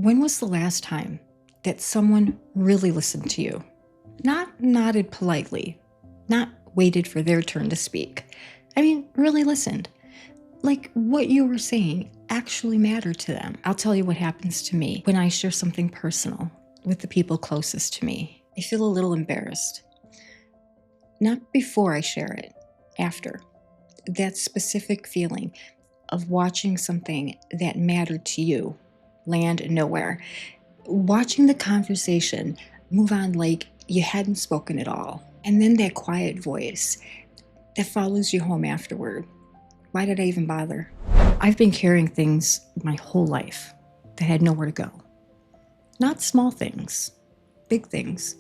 When was the last time that someone really listened to you? Not nodded politely, not waited for their turn to speak. I mean, really listened. Like what you were saying actually mattered to them. I'll tell you what happens to me when I share something personal with the people closest to me. I feel a little embarrassed. Not before I share it, after. That specific feeling of watching something that mattered to you land nowhere. Watching the conversation move on like you hadn't spoken at all. And then that quiet voice that follows you home afterward. Why did I even bother? I've been carrying things my whole life that had nowhere to go. Not small things, big things.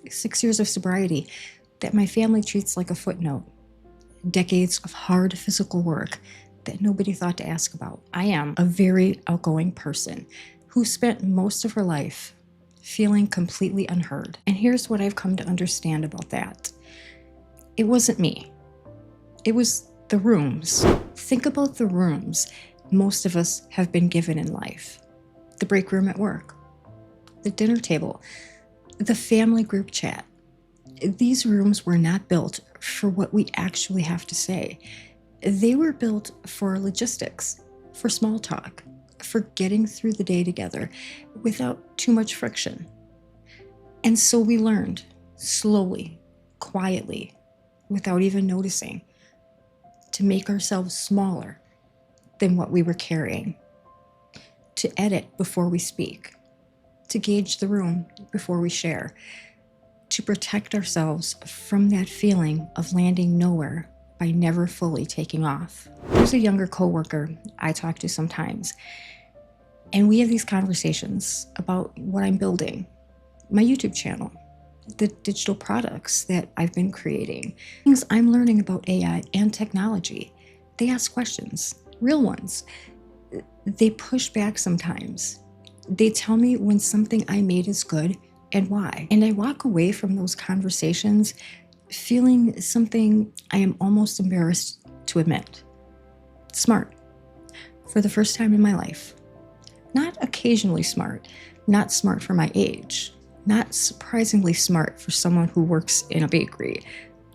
6 years of sobriety that my family treats like a footnote. Decades of hard physical work that nobody thought to ask about. I am a very outgoing person who spent most of her life feeling completely unheard. And here's what I've come to understand about that. It wasn't me. It was the rooms. Think about the rooms most of us have been given in life. The break room at work, the dinner table, the family group chat. These rooms were not built for what we actually have to say. They were built for logistics, for small talk, for getting through the day together without too much friction. And so we learned slowly, quietly, without even noticing, to make ourselves smaller than what we were carrying, to edit before we speak, to gauge the room before we share, to protect ourselves from that feeling of landing nowhere by never fully taking off. There's a younger coworker I talk to sometimes, and we have these conversations about what I'm building, my YouTube channel, the digital products that I've been creating, things I'm learning about AI and technology. They ask questions, real ones. They push back sometimes. They tell me when something I made is good and why. And I walk away from those conversations feeling something I am almost embarrassed to admit. Smart. For the first time in my life. Not occasionally smart, not smart for my age, not surprisingly smart for someone who works in a bakery,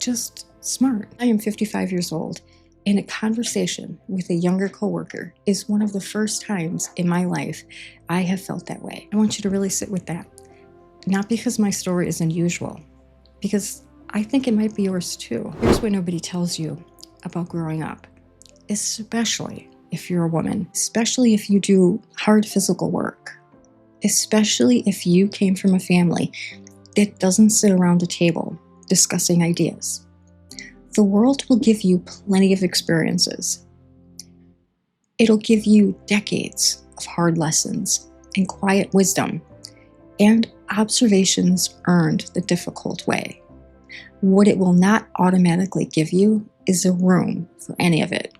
just smart. I am 55 years old, and a conversation with a younger coworker is one of the first times in my life I have felt that way. I want you to really sit with that. Not because my story is unusual, because I think it might be yours too. Here's what nobody tells you about growing up, especially if you're a woman, especially if you do hard physical work, especially if you came from a family that doesn't sit around a table discussing ideas. The world will give you plenty of experiences. It'll give you decades of hard lessons and quiet wisdom and observations earned the difficult way. What it will not automatically give you is a room for any of it.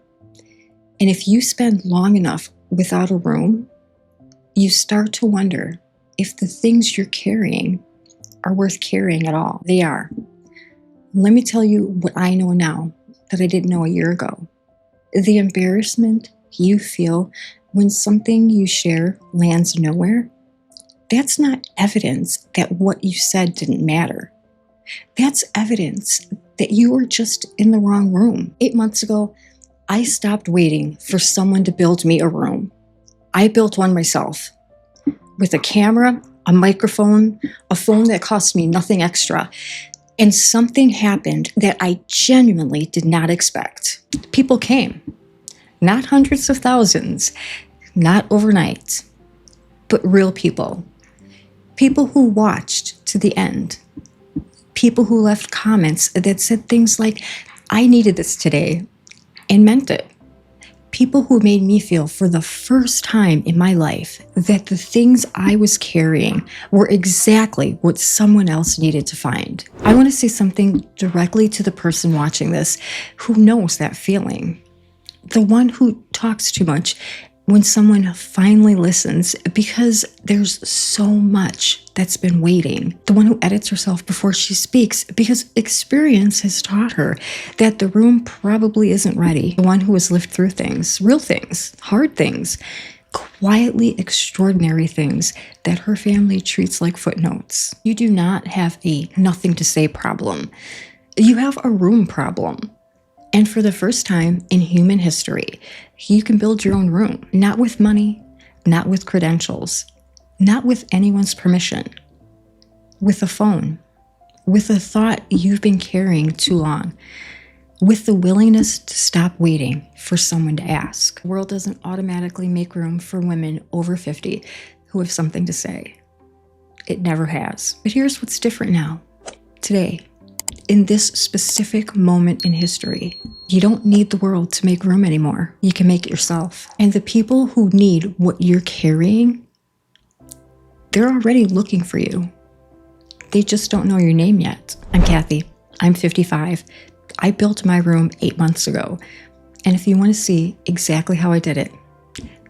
And if you spend long enough without a room, you start to wonder if the things you're carrying are worth carrying at all. They are. Let me tell you what I know now that I didn't know a year ago. The embarrassment you feel when something you share lands nowhere, that's not evidence that what you said didn't matter. That's evidence that you were just in the wrong room. 8 months ago, I stopped waiting for someone to build me a room. I built one myself with a camera, a microphone, a phone that cost me nothing extra. And something happened that I genuinely did not expect. People came, not hundreds of thousands, not overnight, but real people. People who watched to the end. People who left comments that said things like, I needed this today, and meant it. People who made me feel for the first time in my life that the things I was carrying were exactly what someone else needed to find. I want to say something directly to the person watching this who knows that feeling. The one who talks too much when someone finally listens because there's so much that's been waiting. The one who edits herself before she speaks because experience has taught her that the room probably isn't ready. The one who has lived through things, real things, hard things, quietly extraordinary things that her family treats like footnotes. You do not have a nothing to say problem. You have a room problem. And for the first time in human history, you can build your own room, not with money, not with credentials, not with anyone's permission, with a phone, with a thought you've been carrying too long, with the willingness to stop waiting for someone to ask. The world doesn't automatically make room for women over 50 who have something to say. It never has. But here's what's different now, today. In this specific moment in history, you don't need the world to make room anymore. You can make it yourself. And the people who need what you're carrying, they're already looking for you. They just don't know your name yet. I'm Kathy. I'm 55. I built my room 8 months ago. And if you want to see exactly how I did it,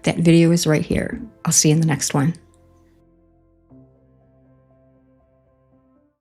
that video is right here. I'll see you in the next one.